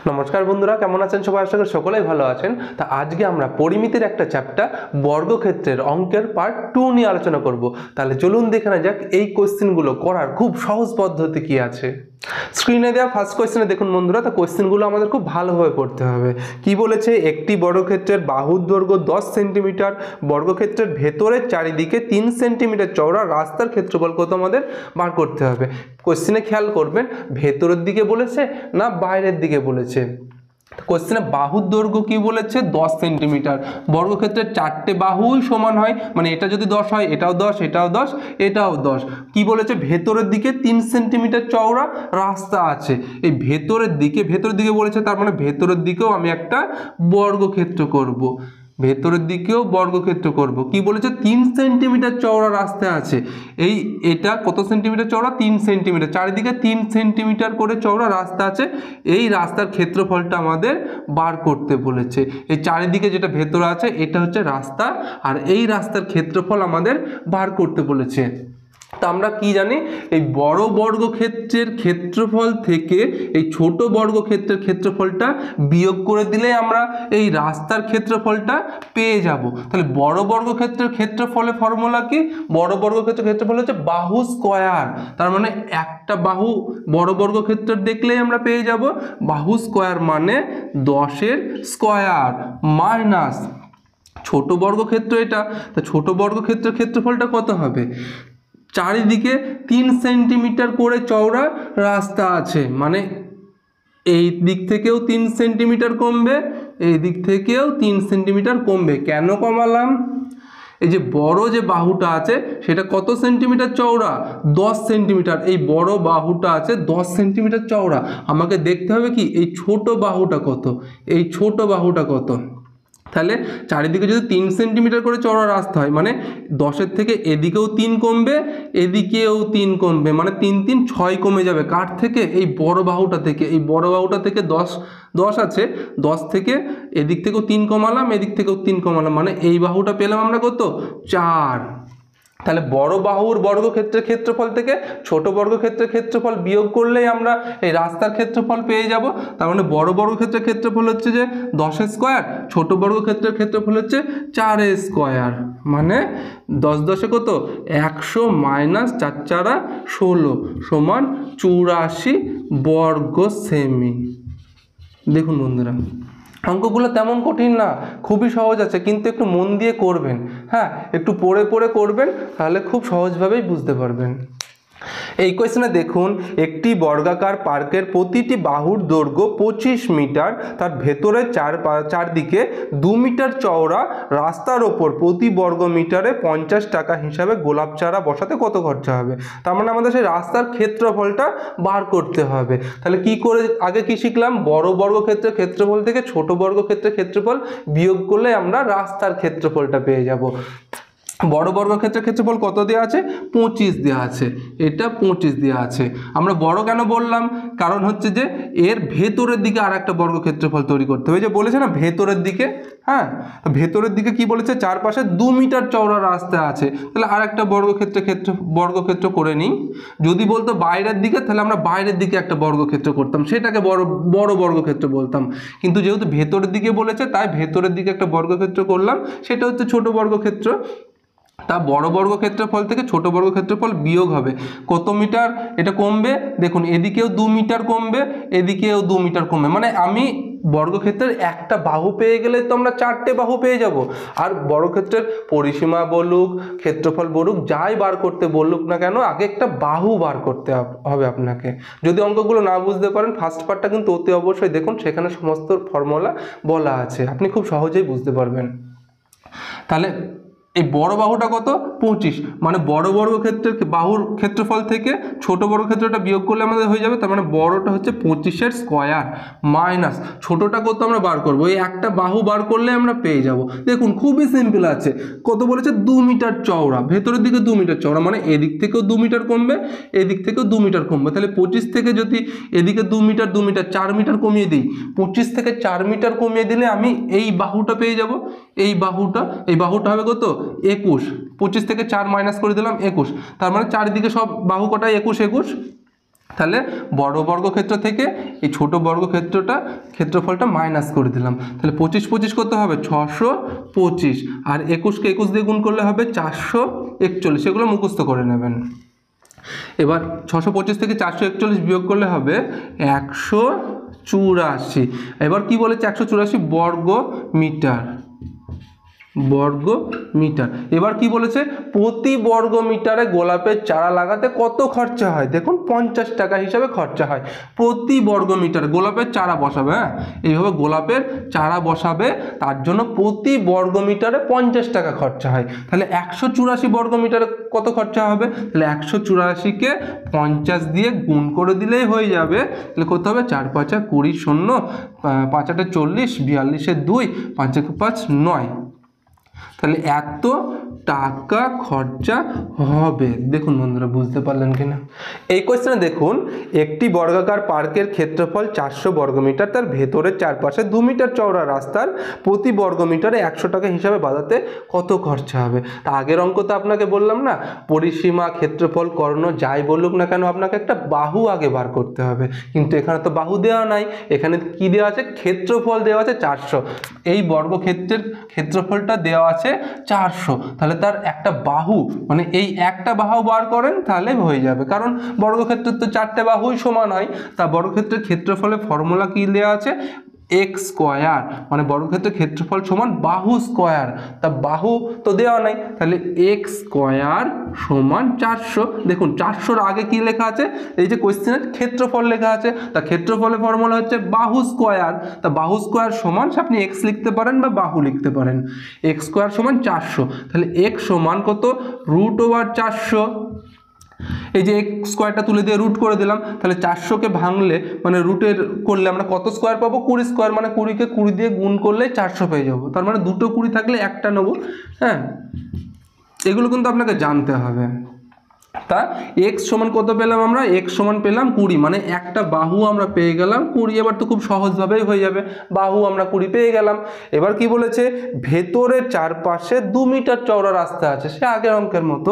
নমস্কার বন্ধুরা, কেমন আছেন সবাই? আশা করি সকলেই ভালো আছেন। তা আজকে আমরা পরিমিতির একটা চ্যাপ্টার বর্গক্ষেত্রের অঙ্কের পার্ট 2 নিয়ে আলোচনা করব। তাহলে চলুন দেখে নেওয়া যাক এই কোশ্চেনগুলো করার খুব সহজ পদ্ধতি কি আছে। স্ক্রিনে দেওয়া ফার্স্ট কোশ্চেনে দেখুন বন্ধুরা, তা কোশ্চেনগুলো আমাদের খুব ভালোভাবে পড়তে হবে। কি বলেছে? একটি বর্গক্ষেত্রের বাহুর দৈর্ঘ্য 10 সেন্টিমিটার, বর্গক্ষেত্রের ভেতরের চারিদিকে 3 সেন্টিমিটার চওড়া রাস্তার ক্ষেত্রফল কত আমাদের বার করতে হবে। কোশ্চেনে খেয়াল করবেন ভেতরের দিকে বলেছে না বাইরের দিকে বলেছে। কোশ্চেনে বাহুর দৈর্ঘ্য কি বলেছে? 10 সেন্টিমিটার। বর্গক্ষেত্রের চারটে বাহুই সমান হয়, মানে এটা যদি 10 হয় এটাও 10, এটাও 10, এটাও 10। কি বলেছে? ভেতরের দিকে 3 সেন্টিমিটার চওড়া রাস্তা আছে। এই ভেতরের দিকে বলেছে, তার মানে ভেতরের দিকেও আমি একটা বর্গক্ষেত্র করব। ভেতরের দিকেও বর্গক্ষেত্র করব। কি বলেছে? 3 সেন্টিমিটার চওড়া রাস্তা আছে। এটা কত সেন্টিমিটার চওড়া? 3 সেন্টিমিটার। চারিদিকে 3 সেন্টিমিটার করে চওড়া রাস্তা আছে। এই রাস্তার ক্ষেত্রফলটা আমাদের বার করতে বলেছে। এই চারিদিকে যেটা ভেতরে আছে এটা হচ্ছে রাস্তা, আর এই রাস্তার ক্ষেত্রফল আমাদের বার করতে বলেছে। তা আমরা কি জানি? এই বড় বর্গক্ষেত্রের ক্ষেত্রফল থেকে এই ছোট বর্গক্ষেত্রের ক্ষেত্রফলটা বিয়োগ করে দিলে আমরা এই রাস্তার ক্ষেত্রফলটা পেয়ে যাব। তাহলে বড় বর্গক্ষেত্রের ক্ষেত্রফলের ফর্মুলা কি? বড় বর্গক্ষেত্রের ক্ষেত্রফল হচ্ছে বাহু স্কয়ার। তার মানে একটা বাহু বড় বর্গক্ষেত্রের দেখলেই আমরা পেয়ে যাব বাহু স্কয়ার মানে 10-এর স্কয়ার মাইনাস ছোট বর্গক্ষেত্র এটা। তা ছোট বর্গক্ষেত্রের ক্ষেত্রফলটা কত হবে? চারিদিকে 3 সেন্টিমিটার করে চওড়া রাস্তা আছে, মানে এই দিক থেকেও 3 সেন্টিমিটার কমবে, এই দিক থেকেও 3 সেন্টিমিটার কমবে। কেন কমালাম? এই যে বড় যে বাহুটা আছে সেটা কত সেন্টিমিটার চওড়া? 10 সেন্টিমিটার। এই বড় বাহুটা আছে 10 সেন্টিমিটার চওড়া। আমাকে দেখতে হবে কি এই ছোট বাহুটা কত, এই ছোট বাহুটা কত। তাহলে চারিদিকে যদি 3 সেন্টিমিটার করে চওড়া রাস্তা হয়, মানে 10-এর থেকে এদিকেও 3 কমবে, এদিকেও 3 কমবে, মানে 3 3 6 কমে যাবে। কার থেকে? এই বড় বাহুটা থেকে। এই বড় বাহুটা থেকে 10 আছে, 10 থেকে এদিক থেকেও 3 কমালাম, এদিক থেকেও 3 কমালাম, মানে এই বাহুটা পেলাম আমরা কত? 4। তাহলে বড় বাহুর বর্গক্ষেত্রের ক্ষেত্রফল থেকে ছোট বর্গক্ষেত্রের ক্ষেত্রফল বিয়োগ করলেই আমরা এই রাস্তার ক্ষেত্রফল পেয়ে যাব। তার মানে বড় বর্গক্ষেত্রের ক্ষেত্রফল হচ্ছে যে 10 স্কয়ার, ছোট বর্গক্ষেত্রের ক্ষেত্রফল হচ্ছে 4 স্কয়ার। মানে 10 10 কত? 100 মাইনাস 4 4 16 সমান 84 বর্গ সেমি। দেখুন বন্ধুরা, অঙ্কগুলো তেমন কঠিন না, খুবই সহজ আছে, কিন্তু একটু মন দিয়ে করবেন। হ্যাঁ, একটু পড়ে পড়ে করবেন, তাহলে খুব সহজভাবেই বুঝতে পারবেন। এই কোয়েশ্চনে দেখুন, একটি বর্গাকার পার্কের প্রতিটি বাহুর দৈর্ঘ্য 25 মিটার, তার ভেতরে চারদিকে 2 মিটার চওড়া রাস্তার ওপর প্রতি বর্গ মিটারে 50 টাকা হিসাবে গোলাপ চারা বসাতে কত খরচা হবে? তার মানে আমাদের সেই রাস্তার ক্ষেত্রফলটা বার করতে হবে। তাহলে কি করে, আগে কি শিখলাম? বড় বর্গক্ষেত্রের ক্ষেত্রফল থেকে ছোট বর্গক্ষেত্রের ক্ষেত্রফল বিয়োগ করলে আমরা রাস্তার ক্ষেত্রফলটা পেয়ে যাব। বড় বর্গক্ষেত্রের ক্ষেত্রফল কত দেওয়া আছে? 25 দেওয়া আছে। এটা 25 দেওয়া আছে। আমরা বড় কেন বললাম? কারণ হচ্ছে যে এর ভেতরের দিকে আর একটা বর্গক্ষেত্রফল তৈরি করতে হবে। যে বলেছে না ভেতরের দিকে, হ্যাঁ, ভেতরের দিকে কি বলেছে? চারপাশে 2 মিটার চওড়া রাস্তা আছে। তাহলে আর একটা বর্গক্ষেত্র করে নিই। যদি বলতো বাইরের দিকে, তাহলে আমরা বাইরের দিকে একটা বর্গক্ষেত্র করতাম, সেটাকে বড় বর্গক্ষেত্র বলতাম। কিন্তু যেহেতু ভেতরের দিকে বলেছে, তাই ভেতরের দিকে একটা বর্গক্ষেত্র করলাম, সেটা হচ্ছে ছোট বর্গক্ষেত্র। তা বড় বর্গক্ষেত্রফল থেকে ছোট বর্গক্ষেত্রফল বিয়োগ হবে। কত মিটার এটা কমবে? দেখুন এদিকেও 2 মিটার কমবে, এদিকেও 2 মিটার কমবে, মানে আমি বর্গক্ষেত্রের একটা বাহু পেয়ে গেলে তো আমরা 4টে বাহু পেয়ে যাব। আর বর্গক্ষেত্রের পরিসীমা বলুক, ক্ষেত্রফল বলুক, যাই বার করতে বলুক না কেন, আগে একটা বাহু বার করতে হবে আপনাকে। যদি অঙ্কগুলো না বুঝতে পারেন, ফার্স্ট পার্টটা কিন্তু অতি অবশ্যই দেখুন, সেখানে সমস্ত ফর্মুলা বলা আছে, আপনি খুব সহজেই বুঝতে পারবেন। তাহলে এই বড় বাহুটা কত? 25, মানে বড় বর্গক্ষেত্রের বাহুর ক্ষেত্রফল থেকে ছোট বর্গক্ষেত্রটা বিয়োগ করলে আমাদের হয়ে যাবে। তার মানে বড়টা হচ্ছে 25-এর স্কয়ার মাইনাস ছোটটা কত আমরা বার করবো, এই একটা বাহু বার করলে আমরা পেয়ে যাব। দেখুন খুবই সিম্পল আছে। কত বলেছে? 2 মিটার চওড়া, ভেতরের দিকে 2 মিটার চওড়া, মানে এদিক থেকেও 2 মিটার কমবে, এদিক থেকেও 2 মিটার কমবে। তাহলে 25 থেকে যদি এদিকে 2 মিটার 4 মিটার কমিয়ে দিই, 25 থেকে 4 মিটার কমিয়ে দিলে আমি এই বাহুটা পেয়ে যাব। এই বাহুটা হবে কত? 21। 25 থেকে 4 মাইনাস করে দিলাম 21। তার মানে চারিদিকে সব বাহু কটায় 21 21। তাহলে বড় বর্গক্ষেত্র থেকে এই ছোট বর্গক্ষেত্রটা ক্ষেত্রফলটা মাইনাস করে দিলাম। তাহলে 25 25 কত হবে 625, আর 21কে 21 দিয়ে গুণ করলে হবে 441, এগুলো মুখস্থ করে নেবেন। এবার 625 থেকে 441 বিয়োগ করলে হবে 184। এবার কি বলেছে 184 বর্গ মিটার, বর্গ মিটার। এবার কি বলেছে প্রতি বর্গ মিটারে গোলাপের চারা লাগাতে কত খরচা হয়, দেখুন 50 টাকা হিসাবে খরচা হয় প্রতি বর্গ মিটার। গোলাপের চারা বসাবে, হ্যাঁ এইভাবে গোলাপের চারা বসাবে, তার জন্য প্রতি বর্গ মিটারে 50 টাকা খরচা হয়। তাহলে 184 বর্গ মিটারে কত খরচা হবে, তাহলে 184কে 50 দিয়ে গুণ করে দিলেই হয়ে যাবে। তাহলে কত হবে 4 5 20 0 5 8 40 42 2 5 1 5 9। তাহলে এত টাকা খরচা হবে। দেখুন বন্ধুরা বুঝতে পারলেন কিনা। এই কোশ্চেনে দেখুন একটি বর্গাকার পার্কের ক্ষেত্রফল 400 বর্গমিটার, তার ভেতরের চারপাশে 2 মিটার চওড়া রাস্তার প্রতি বর্গমিটারে 100 টাকা হিসাবে বাঁধাতে কত খরচা হবে। তা আগের অঙ্ক তো আপনাকে বললাম না, পরিসীমা ক্ষেত্রফল কর্ণ যাই বলুক না কেন আপনাকে একটা বাহু আগে বার করতে হবে, কিন্তু এখানে তো বাহু দেওয়া নাই, এখানে কি দেওয়া আছে ক্ষেত্রফল দেওয়া আছে 400। এই বর্গক্ষেত্রের ক্ষেত্রফলটা দেওয়া আছে 400, তাহলে তার একটা বাহু মানে এই একটা বাহু বার করেন তাহলে হয়ে যাবে, কারণ বর্গক্ষেত্রের তো 4টে বাহুই সমান হয়। তা বর্গক্ষেত্রের ক্ষেত্রফলের ফর্মুলা কি দেওয়া আছে এক্স স্কোয়ার, মানে বর্গক্ষেত্রের ক্ষেত্রফল সমান বাহু স্কোয়ার, তা বাহু তো দেওয়া নাই, তাহলে এক্স স্কোয়ার সমান 400। দেখুন 400-র আগে কি লেখা আছে, এই যে কোশ্চেনের ক্ষেত্রফল লেখা আছে, তা ক্ষেত্রফলের ফর্মুলা হচ্ছে বাহু স্কোয়ার, তা বাহু স্কোয়ার সমান আপনি এক্স লিখতে পারেন বা বাহু লিখতে পারেন। এক্স স্কোয়ার সমান 400, তাহলে এক্স সমান কত √400। এই যে এক্স স্কোয়ারটা তুলে দিয়ে রুট করে দিলাম, তাহলে 400কে ভাঙলে মানে রুটের করলে আমরা কত স্কোয়ার পাবো 20 স্কোয়ার, মানে 20কে 20 দিয়ে গুণ করলে 400 পেয়ে যাবো। তার মানে দুটো 20 থাকলে একটা নেবো, হ্যাঁ এগুলো কিন্তু আপনাকে জানতে হবে। তা এক্স সমান কত পেলাম আমরা, এক্স সমান পেলাম 20, মানে একটা বাহু আমরা পেয়ে গেলাম 20। এবার তো খুব সহজভাবেই হয়ে যাবে, বাহু আমরা 20 পেয়ে গেলাম। এবার কি বলেছে ভেতরের চারপাশে 2 মিটার চওড়া রাস্তা আছে, সে আগের অঙ্কের মতো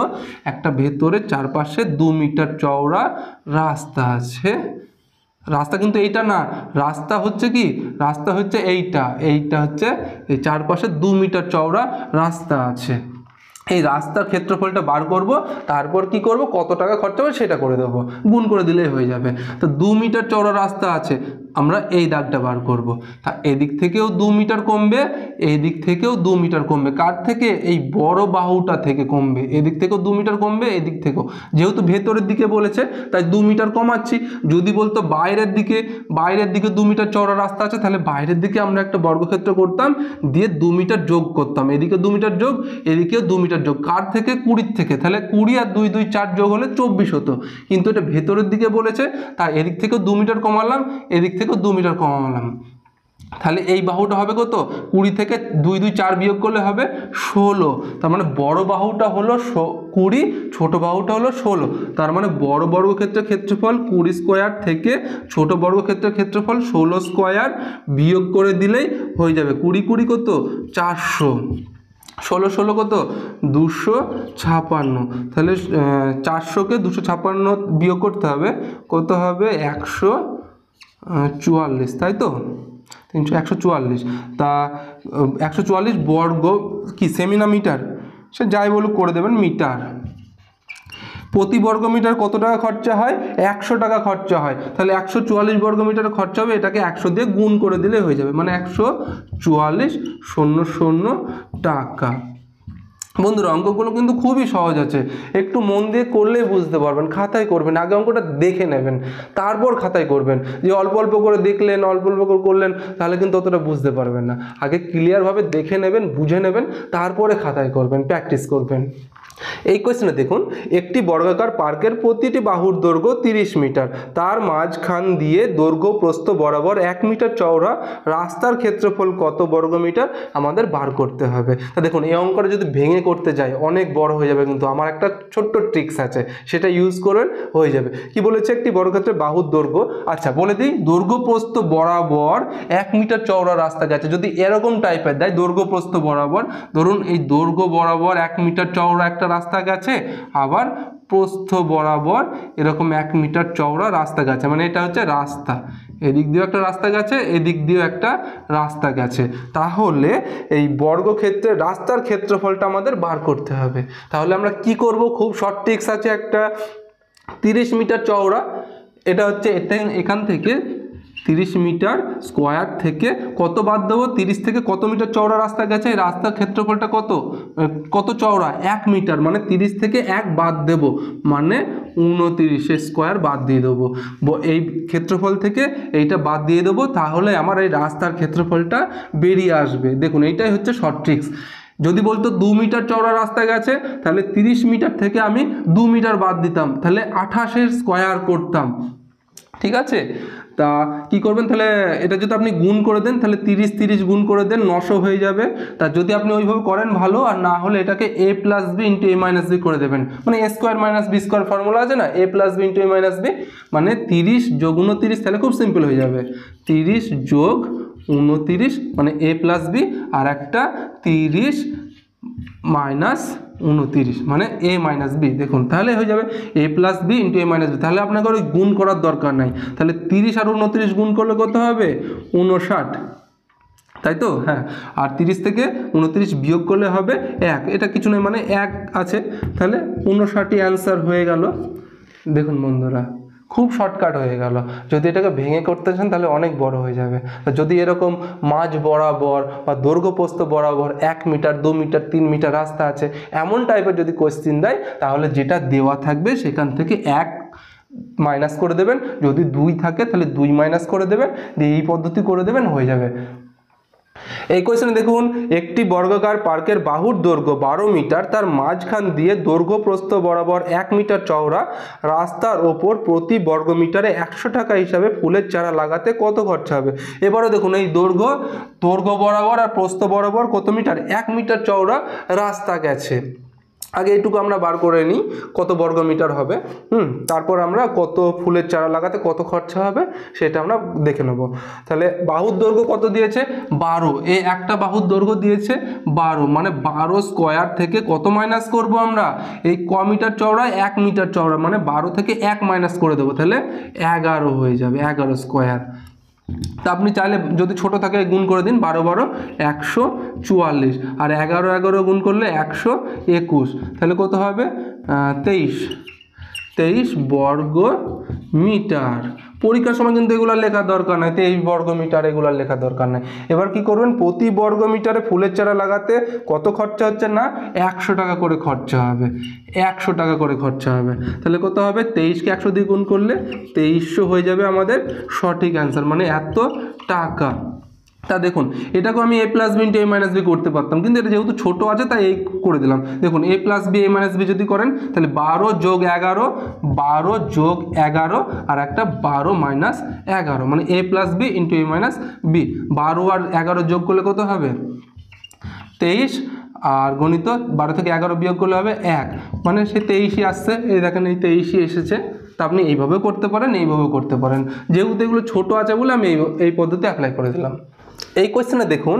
একটা ভেতরের চারপাশে 2 মিটার চওড়া রাস্তা আছে। রাস্তা কিন্তু এইটা না, রাস্তা হচ্ছে কি, রাস্তা হচ্ছে এইটা, এইটা হচ্ছে এই চারপাশে 2 মিটার চওড়া রাস্তা আছে। এই রাস্তার ক্ষেত্রফলটা বার করব, তারপর কি করব কত টাকা খরচা হবে সেটা করে দেবো, গুণ করে দিলেই হয়ে যাবে। তো 2 মিটার চওড়া রাস্তা আছে, আমরা এই দাগটা বার করব। তা এদিক থেকেও 2 মিটার কমবে, এই দিক থেকেও 2 মিটার কমবে, কার থেকে এই বড় বাহুটা থেকে কমবে, এদিক থেকেও 2 মিটার কমবে, এদিক থেকেও, যেহেতু ভেতরের দিকে বলেছে তাই 2 মিটার কমাচ্ছি। যদি বলতো বাইরের দিকে, বাইরের দিকে 2 মিটার চওড়া রাস্তা আছে, তাহলে বাইরের দিকে আমরা একটা বর্গক্ষেত্র করতাম, দিয়ে 2 মিটার যোগ করতাম, এদিকে 2 মিটার যোগ, এদিকেও 2 মিটার যোগ, কার থেকে 20 থেকে, তাহলে 20 আর 2 2 4 যোগ হলে 24 হতো। কিন্তু এটা ভেতরের দিকে বলেছে তাই এদিক থেকেও 2 মিটার কমালাম, এদিক থেকেও 2 মিটার কমালাম। তাহলে এই বাহুটা হবে কত 20 থেকে 2 2 4 বিয়োগ করলে হবে 16। তার মানে বড় বাহুটা হলো 20, ছোট বাহুটা হলো 16। তার মানে বড় বর্গক্ষেত্রের ক্ষেত্রফল 20 স্কোয়ার থেকে ছোট বর্গক্ষেত্রের ক্ষেত্রফল 16 স্কোয়ার বিয়োগ করে দিলেই হয়ে যাবে। 20 20 কত 400, 16 16 কত 256। তাহলে 400কে 256 বিয়োগ করতে হবে, কত হবে 144, তাই তো 144। তা 144 বর্গ কি সেমি না মিটার, সে যাই বলুক করে দেবেন মিটার। প্রতি বর্গ মিটার কত টাকা খরচা হয় 100 টাকা খরচা হয়, তাহলে 144 বর্গ মিটার খরচা হবে, এটাকে 100 দিয়ে গুণ করে দিলে হয়ে যাবে, মানে 144,000 টাকা। বন্ধুরা অঙ্কগুলো কিন্তু খুবই সহজ আছে, একটু মন দিয়ে করলেই বুঝতে পারবেন। খাতায় করবেন, আগে অঙ্কটা দেখে নেবেন, তারপর খাতায় করবেন। যে অল্প অল্প করে দেখলেন, অল্প অল্প করে করলেন, তাহলে কিন্তু অতটা বুঝতে পারবেন না। আগে ক্লিয়ারভাবে দেখে নেবেন, বুঝে নেবেন, তারপরে খাতায় করবেন, প্র্যাকটিস করবেন। এই কোশ্চেনে দেখুন একটি বর্গাকার পার্কের প্রতিটি বাহুর দৈর্ঘ্য 30 মিটার, তার মাঝখান দিয়ে দৈর্ঘ্য প্রস্থ বরাবর 1 মিটার চওড়া রাস্তার ক্ষেত্রফল কত বর্গ মিটার আমাদের বার করতে হবে। তা দেখুন এই অঙ্কটা যদি ভেঙে করতে যাই অনেক বড় হয়ে যাবে, কিন্তু আমার একটা ছোট্ট ট্রিক্স আছে, সেটা ইউজ করবেন, হয়ে যাবে। কি বলেছে একটি বর্গক্ষেত্রের বাহুর দৈর্ঘ্য, আচ্ছা বলে দিই দৈর্ঘ্য প্রস্থ বরাবর 1 মিটার চওড়া রাস্তা গেছে, যদি এরকম টাইপের দেয় দৈর্ঘ্য প্রস্থ বরাবর, ধরুন এই দৈর্ঘ্য বরাবর 1 মিটার চওড়া একটা রাস্তা গেছে, আবার প্রস্থ বরাবর এরকম 1 মিটার চওড়া রাস্তা গেছে, মানে এটা হচ্ছে রাস্তা, এদিক দিয়েও একটা রাস্তা গেছে, এদিক দিয়েও একটা রাস্তা গেছে। তাহলে এই বর্গক্ষেত্রের রাস্তার ক্ষেত্রফলটা আমাদের বার করতে হবে। তাহলে আমরা কি করব, খুব শর্ট ট্রিক্স আছে একটা। 30 মিটার চওড়া, এটা হচ্ছে এখান থেকে 30 মিটার স্কোয়ার থেকে কত বাদ দেবো, 30 থেকে কত মিটার চওড়া রাস্তা গেছে, এই রাস্তার ক্ষেত্রফলটা কত চওড়া, 1 মিটার, মানে 30 থেকে 1 বাদ দেব, মানে 29 স্কোয়ার বাদ দিয়ে দেবো। এই ক্ষেত্রফল থেকে এইটা বাদ দিয়ে দেবো, তাহলে আমার এই রাস্তার ক্ষেত্রফলটা বেরিয়ে আসবে। দেখুন এইটাই হচ্ছে শর্ট ট্রিক্স। যদি বলতো 2 মিটার চওড়া রাস্তা গেছে, তাহলে 30 মিটার থেকে আমি 2 মিটার বাদ দিতাম, তাহলে 28 স্কোয়ার করতাম। ঠিক আছে, তা কি করবেন, তাহলে এটা যদি আপনি গুণ করে দেন, তাহলে 30 গুণ করে দেন, 900 হয়ে যাবে। তা যদি আপনি ওইভাবে করেন ভালো, আর না হলে এটাকে a plus B into A minus B করে দেবেন, মানে a square minus B square formula আছে না, a plus B into A minus B, মানে 30 যোগ 29, তাহলে খুব সিম্পল হয়ে যাবে, 30 যোগ 29 মানে a প্লাস বি, আর একটা 30 মাইনাস 29 মানে a মাইনাস বি। দেখুন তাহলে হয়ে যাবে a plus B into A minus B. তাহলে আপনাকে ওই গুণ করার দরকার নাই। তাহলে 30 আর 29 গুণ করলে কত হবে, 59, তাই তো? হ্যাঁ, আর 30 থেকে 29 বিয়োগ করলে হবে 1, এটা কিছু নয়, মানে 1 আছে, তাহলে 59 অ্যান্সার হয়ে গেল। দেখুন বন্ধুরা, খুব শর্টকাট হয়ে গেল। যদি এটাকে ভেঙে করতে চান তাহলে অনেক বড় হয়ে যাবে। যদি এরকম মাঝ বরাবর বা দৈর্ঘ্য প্রস্থ বরাবর 1 মিটার 2 মিটার 3 মিটার রাস্তা আছে, এমন টাইপের যদি কোয়েশ্চেন দেয়, তাহলে যেটা দেওয়া থাকবে সেখান থেকে 1 মাইনাস করে দেবেন, যদি 2 থাকে তাহলে 2 মাইনাস করে দেবেন, দিয়ে এই পদ্ধতি করে দেবেন, হয়ে যাবে। এই কোয়েশ্চেনে দেখুন, একটি বর্গাকার পার্কের বাহুর দৈর্ঘ্য 12 মিটার, তার মাঝখান দিয়ে দৈর্ঘ্য প্রস্থ বরাবর 1 মিটার চওড়া রাস্তার ওপর প্রতি বর্গ মিটারে 100 টাকা হিসাবে ফুলের চারা লাগাতে কত খরচা হবে। এবারে দেখুন, এই দৈর্ঘ্য বরাবর আর প্রস্থ বরাবর কত মিটার, 1 মিটার চওড়া রাস্তা গেছে। আগে এইটুকু আমরা বার করে নিই কত বর্গ মিটার হবে, তারপর আমরা কত ফুলের চারা লাগাতে কত খরচা হবে সেটা আমরা দেখে নেব। তাহলে বাহুর দৈর্ঘ্য কত দিয়েছে, 12, এই একটা বাহুর দৈর্ঘ্য দিয়েছে 12, মানে 12 স্কোয়ার থেকে কত মাইনাস করব আমরা, এই ক মিটার চওড়া, 1 মিটার চওড়া, মানে 12 থেকে 1 মাইনাস করে দেবো, তাহলে 11 হয়ে যাবে, 11 স্কোয়ার। তা আপনি চাইলে যদি ছোট থাকে গুণ করে দিন, 12 12 144, আর 11 11 গুণ করলে 121, তাহলে কত হবে, 23 বর্গ মিটার। পরীক্ষার সময় কিন্তু এগুলো লেখার দরকার নাই, 23 বর্গ মিটার এগুলো লেখার দরকার নাই। এবার কি করবেন, প্রতি বর্গ মিটারে ফুলের চারা লাগাতে কত খরচা হচ্ছে না, 100 টাকা করে খরচা হবে, 100 টাকা করে খরচা হবে। তাহলে কত হবে, 23কে 100 দিয়ে গুণ করলে 2300 হয়ে যাবে আমাদের সঠিক অ্যান্সার, মানে এত টাকা। তা দেখুন, এটাকেও আমি a plus B into A minus B করতে পারতাম, কিন্তু এটা যেহেতু ছোটো আছে তাই এই করে দিলাম। দেখুন, a plus B A minus B যদি করেন, তাহলে 12 যোগ 11 আর একটা 12 মাইনাস 11, মানে a plus B into A minus B. 12 আর 11 যোগ করলে কত হবে, 23, আর গণিত 12 থেকে 11 বিয়োগ করলে হবে 1, মানে সে 23ই আসছে, এই দেখেন এই 23ই এসেছে। তা আপনি এইভাবে করতে পারেন, এইভাবে করতে পারেন, যেহেতু এগুলো ছোটো আছে বলে আমি এই পদ্ধতি অ্যাপ্লাই করে দিলাম। এই কোয়েশ্চেনে দেখুন,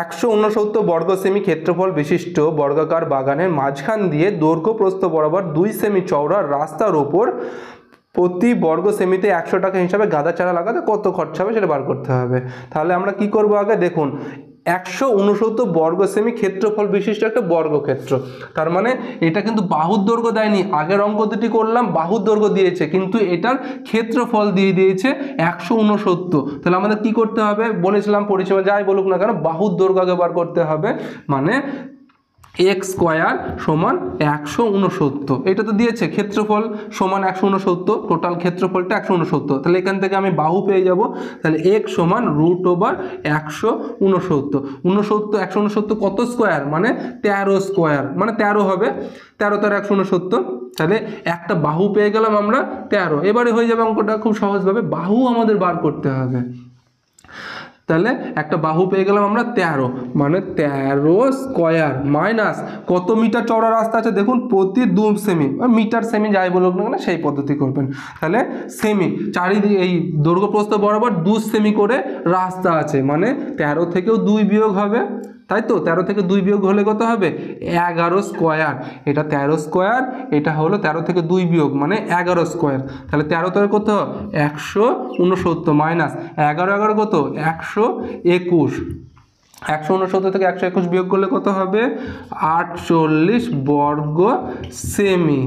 169 বর্গ সেমি ক্ষেত্রফল বিশিষ্ট বর্গাকার বাগানের মাঝখান দিয়ে দৈর্ঘ্য প্রস্থ বরাবর 2 সেমি চওড়া রাস্তার ওপর প্রতি বর্গ সেমিতে 100 টাকা হিসাবে গাঁদা চারা লাগাতে কত খরচা হবে সেটা বার করতে হবে। তাহলে আমরা কি করব, আগে দেখুন 169 বর্গ সেমি ক্ষেত্রফল বিশিষ্ট একটা বর্গক্ষেত্র, তার মানে এটা কিন্তু বাহুর দৈর্ঘ্য দেয়নি, আগের অঙ্ক দুটি করলাম বাহুর দৈর্ঘ্য দিয়েছে, কিন্তু এটার ক্ষেত্রফল দিয়ে দিয়েছে 169। তাহলে আমাদের কি করতে হবে, বলেছিলাম পরিসীমা যাই বলুক না কেন বাহুর দৈর্ঘ্য আগে বার করতে হবে, মানে এক্স স্কোয়ার সমান 169, এটা তো দিয়েছে, ক্ষেত্রফল সমান 169, টোটাল ক্ষেত্রফলটা 169, তাহলে এখান থেকে আমি বাহু পেয়ে যাব, তাহলে এক্স সমান √169, 169 কত স্কোয়ার, মানে 13 স্কোয়ার, মানে 13 হবে, 13 তার 169, তাহলে একটা বাহু পেয়ে গেলাম আমরা 13। এবারে হয়ে যাবে অঙ্কটা খুব সহজভাবে, বাহু আমাদের বার করতে হবে। তাহলে একটা বাহু পেয়ে গেলাম আমরা 13, মানে 13 স্কোয়ার মাইনাস কত মিটার চওড়া রাস্তা আছে, দেখুন প্রতি 2 সেমি, মিটার সেমি যাই বলুক না কেন সেই পদ্ধতি করবেন। তাহলে সেমি চারিদিকে এই দৈর্ঘ্য প্রস্থ বরাবর 2 সেমি করে রাস্তা আছে, মানে 13 থেকেও 2 বিয়োগ হবে, তাই তো 13 থেকে 2 বিয়োগ হলে কত হবে 11 স্কোয়ার, এটা 13 স্কোয়ার, এটা হলো 13 থেকে 2 বিয়োগ মানে 11 স্কোয়ার, তাহলে 13 থেকে কত 169 মাইনাস 11 11 কত 121, 169 থেকে 121 বিয়োগ করলে কত হবে 48 বর্গ সেমি।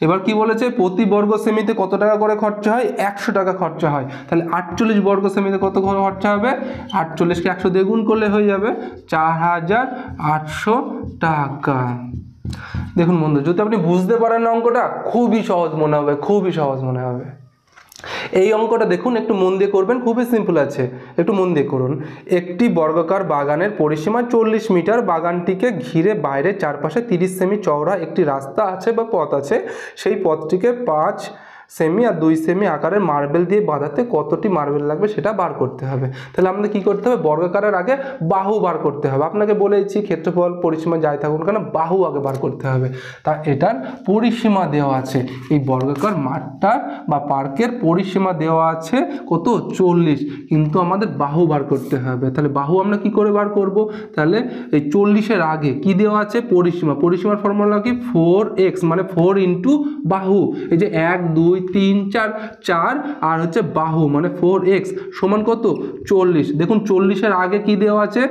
এবার কি বলেছে প্রতি বর্গ সেমিতে কত টাকা করে খরচা হয় 100 টাকা খরচা হয়, তাহলে 48 বর্গ সেমিতে কত খরচা হবে 48কে 100 দিয়ে গুণ করলে হয়ে যাবে 4800 টাকা। দেখুন বন্ধু যদি আপনি বুঝতে পারেন না অঙ্কটা খুবই সহজ মনে হবে, খুবই সহজ মনে হবে। এই অঙ্কটা দেখুন একটু মন দিয়ে করবেন, খুবই সিম্পল আছে, একটু মন দিয়ে করুন। একটি বর্গাকার বাগানের পরিসীমা 40 মিটার, বাগানটিকে ঘিরে বাইরে চারপাশে 30 সেমি চওড়া একটি রাস্তা আছে বা পথ আছে, সেই পথটিকে 5 সেমি আর 2 সেমি আকারের মার্বেল দিয়ে বাঁধাতে কতটি মার্বেল লাগবে সেটা বার করতে হবে। তাহলে আমাদের কি করতে হবে বর্গাকারের আগে বাহু বার করতে হবে। আপনাকে বলেছি ক্ষেত্রফল পরিসীমা যাই থাকুন কেন বাহু আগে বার করতে হবে। তা এটার পরিসীমা দেওয়া আছে, এই বর্গাকার মাঠটার বা পার্কের পরিসীমা দেওয়া আছে কত 40, কিন্তু আমাদের বাহু বার করতে হবে। তাহলে বাহু আমরা কি করে বার করব, তাহলে এই 40-এর আগে কি দেওয়া আছে পরিসীমা, পরিসীমার ফর্মুলা কি 4x মানে 4 ইন্টু বাহু, এই যে 1 2 3 4 4 আর হচ্ছে বাহু মানে 4x সমান কত 40। দেখুন 40-এর আগে কি দেওয়া আছে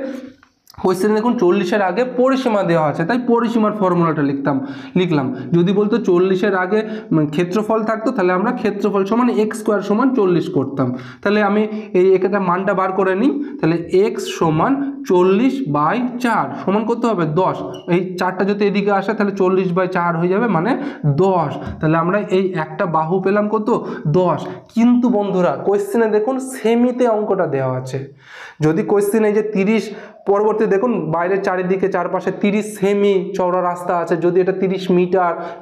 কোয়েশ্চেনে, দেখুন 40-এর আগে পরিসীমা দেওয়া আছে তাই পরিসীমার ফর্মুলাটা লিখলাম। যদি বলতো 40-এর আগে ক্ষেত্রফল থাকতো তাহলে আমরা ক্ষেত্রফল সমান x স্কোয়ার সমান 40 করতাম। তাহলে আমি এই একটা মানটা বার করে নিই, তাহলে x সমান 40/4 সমান কত হবে 10, এই 4টা যদি এদিকে আসে তাহলে 40/4 হয়ে যাবে মানে 10। তাহলে আমরা এই একটা বাহু পেলাম কত 10। কিন্তু বন্ধুরা কোয়েশ্চেনে দেখুন সেমিতে অঙ্কটা দেওয়া আছে, যদি কোয়েশ্চেনে এই যে 30 পরবর্তী দেখুন বাইরের চারিদিকে চারপাশে 30 সেমি চওড়া রাস্তা আছে, যদি এটা 30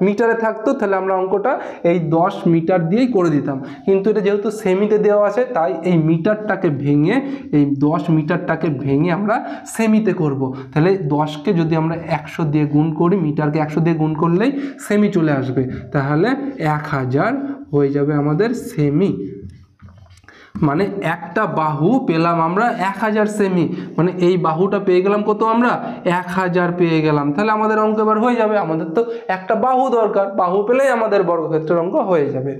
মিটারে থাকতো তাহলে আমরা অঙ্কটা এই 10 মিটার দিয়েই করে দিতাম, কিন্তু এটা যেহেতু সেমিতে দেওয়া আছে তাই এই মিটারটাকে ভেঙে এই 10 মিটারটাকে ভেঙে আমরা সেমিতে করব। তাহলে 10কে যদি আমরা 100 দিয়ে গুণ করি, মিটারকে 100 দিয়ে গুণ করলেই সেমি চলে আসবে, তাহলে 1000 হয়ে যাবে আমাদের সেমি। মানে একটা বাহু পেলাম আমরা 1000 সেমি, মানে এই বাহুটা পেয়ে গেলাম কত আমরা 1000 পেয়ে গেলাম। তাহলে আমাদের অঙ্ক এবার হয়ে যাবে, আমাদের তো একটা বাহু দরকার, বাহু পেলেই আমাদের বর্গক্ষেত্রের অঙ্ক হয়ে যাবে।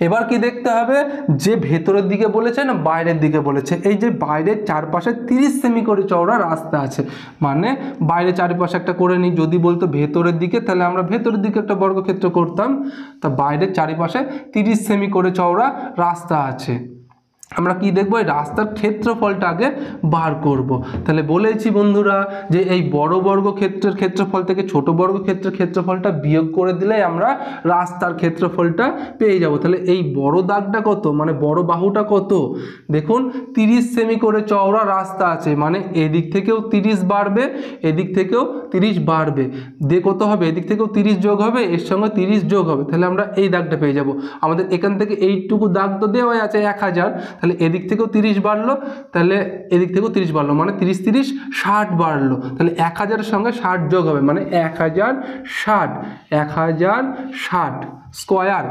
এবার কি দেখতে হবে যে ভেতরের দিকে বলেছে না বাইরের দিকে বলেছে, এই যে বাইরের চারপাশে 30 সেমি করে চওড়া রাস্তা আছে, মানে বাইরে চারপাশে একটা করে নিই। যদি বলতো ভেতরের দিকে তাহলে আমরা ভেতরের দিকে একটা বর্গক্ষেত্র করতাম, তা বাইরের চারিপাশে 30 সেমি করে চওড়া রাস্তা আছে। আমরা কি দেখবো এই রাস্তার ক্ষেত্রফলটা আগে বার করব। তাহলে বলেছি বন্ধুরা যে এই বড় বর্গক্ষেত্রের ক্ষেত্রফল থেকে ছোট বর্গক্ষেত্রের ক্ষেত্রফলটা বিয়োগ করে দিলে আমরা রাস্তার ক্ষেত্রফলটা পেয়ে যাব। তাহলে এই বড় দাগটা কত মানে বড় বাহুটা কত, দেখুন 30 সেমি করে চওড়া রাস্তা আছে, মানে এদিক থেকেও 30 বাড়বে এদিক থেকেও 30 বাড়বে, দিয়ে কত হবে এদিক থেকেও 30 যোগ হবে এর সঙ্গে 30 যোগ হবে, তাহলে আমরা এই দাগটা পেয়ে যাব। আমাদের এখান থেকে এইটুকু দাগ তো দেওয়াই আছে 1000, তাহলে এদিক থেকেও 30 বাড়লো, তাহলে এদিক থেকেও 30 বাড়লো, মানে 30 30 60 বাড়লো, তাহলে 1000-এর সঙ্গে 60 যোগ হবে মানে 1060 স্কোয়ার।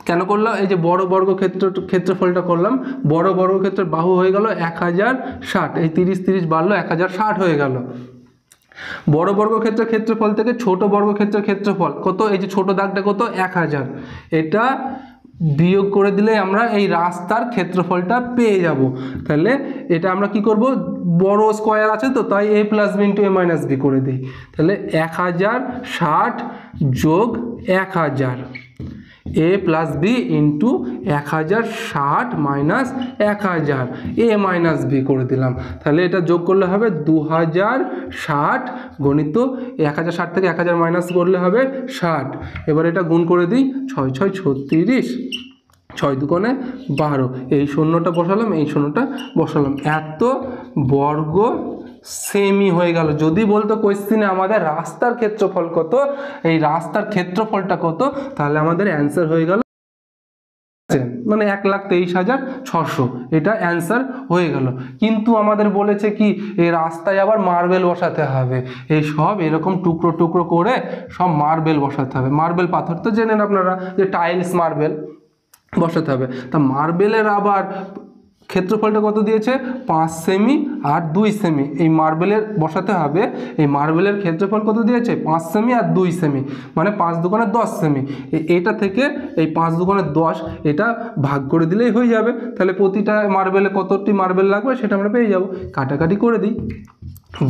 কেন করলাম এই যে বড় ক্ষেত্রফলটা করলাম, বড় বর্গক্ষেত্রের বাহু হয়ে গেল 1060, এই 30 30 বাড়লো 1060 হয়ে গেল। বড় বর্গক্ষেত্রের ক্ষেত্রফল থেকে ছোট বর্গক্ষেত্রের ক্ষেত্রফল কত, এই যে ছোট দাগটা কত 1000, এটা বিয়োগ করে দিলে আমরা এই রাস্তার ক্ষেত্রফলটা পেয়ে যাব। তাহলে এটা আমরা কি করব বড় স্কোয়ার আছে তো তাই a plus b into a minus b করে দিই, তাহলে 1060 যোগ 1000 a plus b into 1060 minus 1000 a minus b করে দিলাম। তাহলে এটা যোগ করলে হবে 2060 গণিত 1060 থেকে 1000 মাইনাস করলে হবে 60। এবার এটা গুণ করে দিই 6 6 36, 6 দুগুণে 12, এই শূন্যটা বসালাম এই শূন্যটা বসালাম, এত বর্গ সেমি হয়ে গেল। যদি বলতো কোয়েশ্চেনে আমাদের রাস্তার ক্ষেত্রফল কত, এই রাস্তার ক্ষেত্রফলটা কত, তাহলে আমাদের অ্যান্সার হয়ে গেল মানে 1,23,600, এটা অ্যান্সার হয়ে গেল। কিন্তু আমাদের বলেছে কি এই রাস্তায় আবার মার্বেল বসাতে হবে, এই সব এরকম টুকরো টুকরো করে সব মার্বেল বসাতে হবে। মার্বেল পাথর তো জেনেন আপনারা যে টাইলস মার্বেল বসাতে হবে, তা মার্বেলের আবার ক্ষেত্রফলটা কত দিয়েছে 5 সেমি আর 2 সেমি, এই মার্বেলের বসাতে হবে। এই মার্বেলের ক্ষেত্রফল কত দিয়েছে 5 সেমি আর 2 সেমি, মানে 5 দুগুণে 10 সেমি। এটা থেকে এই 5 দুগুণে 10 এটা ভাগ করে দিলেই হয়ে যাবে। তাহলে প্রতিটা মার্বেলে কতটি মার্বেল লাগবে সেটা আমরা পেয়ে যাব। কাটাকাটি করে দিই,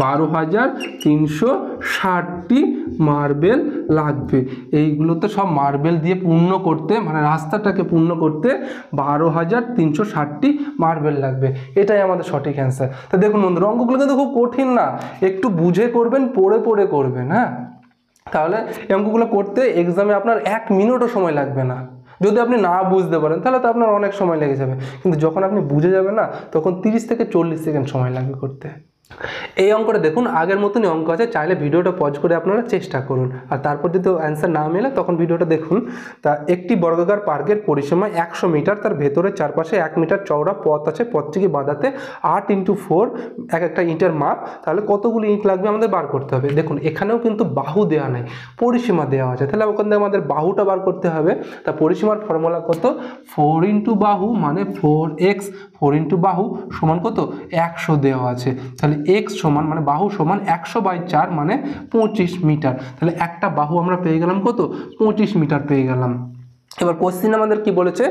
12,360টি মার্বেল লাগবে। এইগুলো তো সব মার্বেল দিয়ে পূর্ণ করতে, মানে রাস্তাটাকে পূর্ণ করতে 12,360টি মার্বেল লাগবে। এটাই আমাদের সঠিক অ্যান্সার। তো দেখুন বন্ধুরা, অঙ্কগুলো কিন্তু খুব কঠিন না, একটু বুঝে করবেন, পড়ে পড়ে করবেন। হ্যাঁ, তাহলে এই অঙ্কগুলো করতে এক্সামে আপনার 1 মিনিটও সময় লাগবে না। যদি আপনি না বুঝতে পারেন তাহলে তো আপনার অনেক সময় লেগে যাবে, কিন্তু যখন আপনি বুঝে যাবেন না তখন 30 থেকে 40 সেকেন্ড সময় লাগবে করতে। এই অঙ্কটা দেখুন আগের মতনই অঙ্ক আছে, চাইলে ভিডিওটা পজ করে আপনারা চেষ্টা করুন, আর তারপর যদি অ্যান্সার না মেলে তখন ভিডিওটা দেখুন। তা একটি বর্গাকার পার্কের পরিসীমা 100 মিটার, তার ভেতরে চারপাশে 1 মিটার চওড়া পথ আছে, পথটিকে বাঁধাতে 8x4 এক একটা ইঁটের মাপ, তাহলে কতগুলি ইঁট লাগবে আমাদের বার করতে হবে। দেখুন এখানেও কিন্তু বাহু দেওয়া নাই, পরিসীমা দেওয়া আছে, তাহলে ওখান থেকে আমাদের বাহুটা বার করতে হবে। তা পরিসীমার ফর্মুলা কত, 4 ইন্টু বাহু মানে 4x, 4 ইন্টু বাহু সমান কত 100 দেওয়া আছে। তাহলে x সমান মানে বাহু সমান 100/4 মানে 25 মিটার। তাহলে একটা বাহু আমরা পেয়ে গেলাম কত 25 মিটার পেয়ে গেলাম। এবার কোশ্চেন আমাদের কি বলেছে,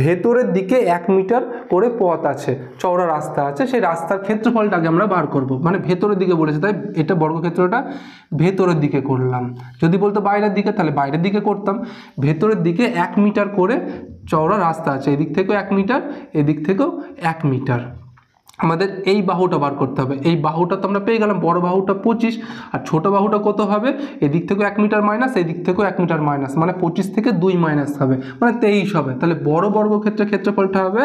ভেতরের দিকে 1 মিটার করে পথ আছে, চওড়া রাস্তা আছে, সেই রাস্তার ক্ষেত্রফলটাকে আমরা বার করব। মানে ভেতরের দিকে বলেছে, তাই এটা বর্গক্ষেত্রটা ভেতরের দিকে করলাম। যদি বলতো বাইরের দিকে তাহলে বাইরের দিকে করতাম। ভেতরের দিকে 1 মিটার করে চওড়া রাস্তা আছে, এদিক থেকেও 1 মিটার, এদিক থেকেও 1 মিটার। আমাদের এই বাহুটা বার করতে হবে। এই বাহুটা তো আমরা পেয়ে গেলাম, বড় বাহুটা 25 আর ছোট বাহুটা কত হবে, এদিক থেকেও 1 মিটার মাইনাস, এদিক থেকেও 1 মিটার মাইনাস, মানে 25 থেকে 2 মাইনাস হবে, মানে 23 হবে। তাহলে বড় বর্গক্ষেত্রের ক্ষেত্রফলটা হবে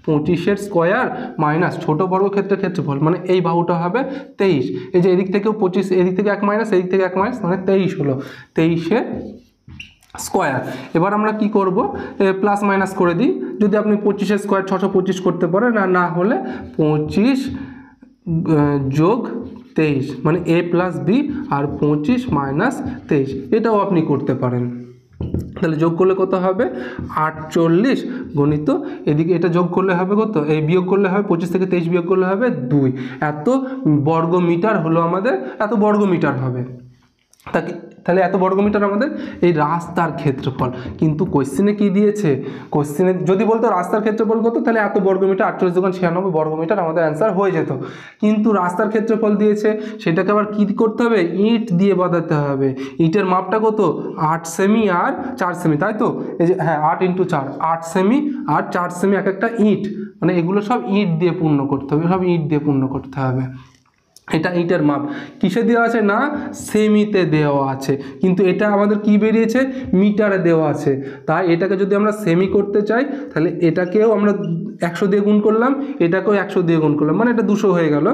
25-এর স্কোয়ার মাইনাস ছোট বর্গক্ষেত্রের ক্ষেত্রফল, মানে এই বাহুটা হবে 23। এই যে এদিক থেকেও 25, এদিক থেকে 1 মাইনাস, এদিক থেকে 1 মাইনাস, মানে 23 হলো, 23-এর স্কোয়ার। এবার আমরা কি করব, প্লাস মাইনাস করে দিই। যদি আপনি 25-এর স্কোয়ার 625 করতে পারেন, আর না হলে 25 যোগ 23 মানে a প্লাস b, আর 25 মাইনাস 23 এটাও আপনি করতে পারেন। তাহলে যোগ করলে কত হবে 48 গণিত এদিকে এটা যোগ করলে হবে কত, এই বিয়োগ করলে হবে 25 থেকে 23 বিয়োগ করলে হবে 2। এত বর্গ মিটার হলো আমাদের, এত বর্গ মিটার হবে। তাহলে এত বর্গমিটার আমাদের এই রাস্তার ক্ষেত্রফল। কিন্তু কোশ্চেনে কি দিয়েছে, কোশ্চেনে যদি বলতো রাস্তার ক্ষেত্রফল কত, তাহলে এত বর্গমিটার 48×96 বর্গমিটার আমাদের অ্যান্সার হয়ে যেত। কিন্তু রাস্তার ক্ষেত্রফল দিয়েছে, সেটাকে আবার কি করতে হবে, ইট দিয়ে বাঁধাতে হবে। ইটের মাপটা কত 8 সেমি আর 4 সেমি, তাই তো, এই যে হ্যাঁ 8x4 8 সেমি আর 4 সেমি এক একটা ইট, মানে এগুলো সব ইট দিয়ে পূর্ণ করতে হবে, সব ইট দিয়ে পূর্ণ করতে হবে। এটা ইটের মাপ কিসে দেওয়া আছে না সেমিতে দেওয়া আছে, কিন্তু এটা আমাদের কি বেরিয়েছে মিটারে দেওয়া আছে। তাই এটাকে যদি আমরা সেমি করতে চাই তাহলে এটাকেও আমরা 100 দিয়ে গুণ করলাম, এটাকেও 100 দিয়ে গুণ করলাম, মানে এটা 200 হয়ে গেল।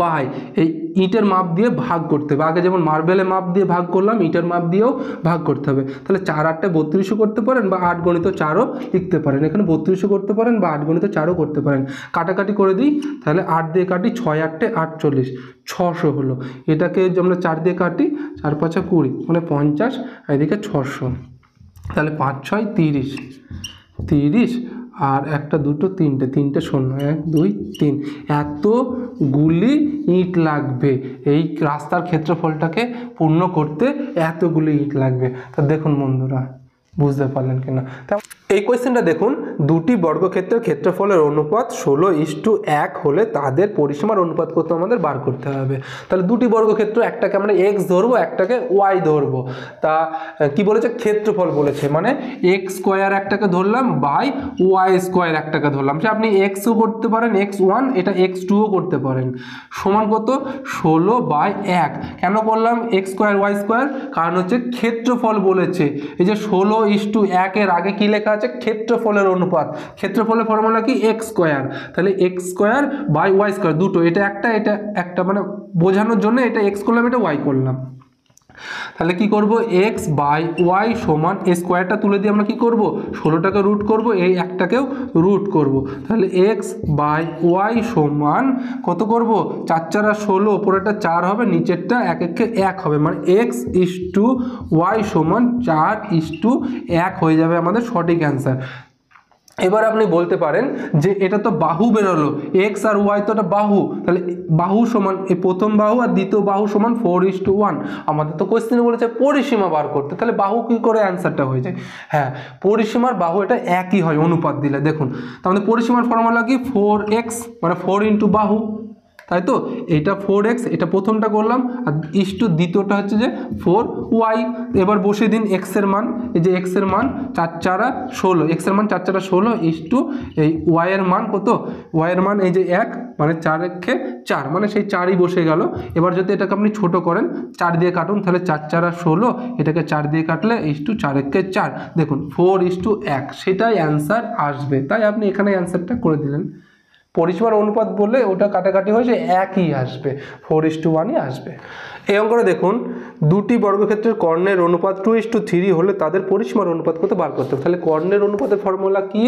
বাই এই ইটের মাপ দিয়ে ভাগ করতে হবে। আগে যেমন মার্বেলের মাপ দিয়ে ভাগ করলাম, ইটের মাপ দিয়েও ভাগ করতে হবে। তাহলে 4×8 32 করতে পারেন, বা 8×4 লিখতে পারেন। এখানে 32 করতে পারেন বা 8×4 করতে পারেন। কাটাকাটি করে দিই, তাহলে 8 দিয়ে কাটি, 6×8 48, 600 হলো। এটাকে আমরা 4 দিয়ে কাটি, 4×5 20 মানে 50, আর এদিকে 600, তাহলে 5×6 30, 30 আর একটা দুটো তিনটে, 3টে 0, 1 2 3, এতগুলি ইট লাগবে এই রাস্তার ক্ষেত্রফলটাকে পূর্ণ করতে, এতগুলি ইট লাগবে। তা দেখুন বন্ধুরা বুঝতে পারলেন কিনা। এই কোয়েশ্চেনটা দেখুন, দুটি বর্গক্ষেত্রের ক্ষেত্রফলের অনুপাত 16:1 হলে তাদের পরিসীমার অনুপাত কত আমাদের বার করতে হবে। তাহলে দুটি বর্গক্ষেত্র, একটাকে আমরা x ধরবো, একটাকে y ধরবো। তা কি বলেছে, ক্ষেত্রফল বলেছে, মানে x² একটাকে ধরলাম বাই y² একটাকে ধরলাম। সে আপনি xও করতে পারেন, x1, এটা x2ও করতে পারেন। সমান কত 16/1। কেন করলাম x² y², কারণ হচ্ছে ক্ষেত্রফল বলেছে। এই যে 16:1 এর আগে কি লেখা আছে, ক্ষেত্রফলের অনুপাত। ক্ষেত্রফলের ফর্মুলা কি x², তাহলে x² বাই y² দুটো, এটা একটা এটা একটা, মানে বোঝানোর জন্য এটা x করলাম, এটা y করলাম। তাহলে কি করব, x বাই y সমান এই স্কোয়ারটা তুলে দিয়ে আমরা কি করব 16টাকে রুট করব, এই একটাকেও রুট করব। তাহলে x বাই y সমান কত করব, 4 4 16, উপরেরটা 4 হবে, নিচেরটা 1 1 1 হবে, মানে x/y সমান 4/1 হয়ে যাবে আমাদের সঠিক অ্যান্সার। এবার আপনি বলতে পারেন যে এটা তো বাহু বেরোলো, এক্স আর ওয়াই তো এটা বাহু, তাহলে বাহু সমান এই প্রথম বাহু আর দ্বিতীয় বাহু সমান 4:1। আমাদের তো কোশ্চেনে বলেছে পরিসীমা বার করতে, তাহলে বাহু কি করে অ্যান্সারটা হয়ে যায়? হ্যাঁ, পরিসীমার বাহু এটা একই হয় অনুপাত দিলে। দেখুন তাহলে পরিসীমার ফর্মুলা কি 4x মানে 4 ইন্টু বাহু, তাই তো এটা 4x, এটা প্রথমটা করলাম, আর ইস্টু দ্বিতীয়টা হচ্ছে যে 4y। এবার বসিয়ে দিন x এর মান, এই যে x এর মান 4 4 16, x এর মান 4 4 16 ইস্টু এই y এর মান কত, y এর মান এই যে 1 মানে 4 একে 4 মানে সেই 4ই বসে গেল। এবার যদি এটাকে আপনি ছোট করেন 4 দিয়ে কাটুন, তাহলে 4 4 16, এটাকে 4 দিয়ে কাটলে ইস্টু 4 একে 4, দেখুন 4:1 সেটাই অ্যান্সার আসবে। তাই আপনি এখানে অ্যান্সারটা করে দিলেন। পরিসীমার অনুপাত বললে ওটা কাটাকাটি হয়েছে একই আসবে, 4:1ই আসবে। এই অঙ্কটা দেখুন, দুটি বর্গক্ষেত্রের কর্ণের অনুপাত 2:3 হলে তাদের পরিসীমার অনুপাত কত বার করতে হবে। তাহলে কর্ণের অনুপাতের ফর্মুলা কি,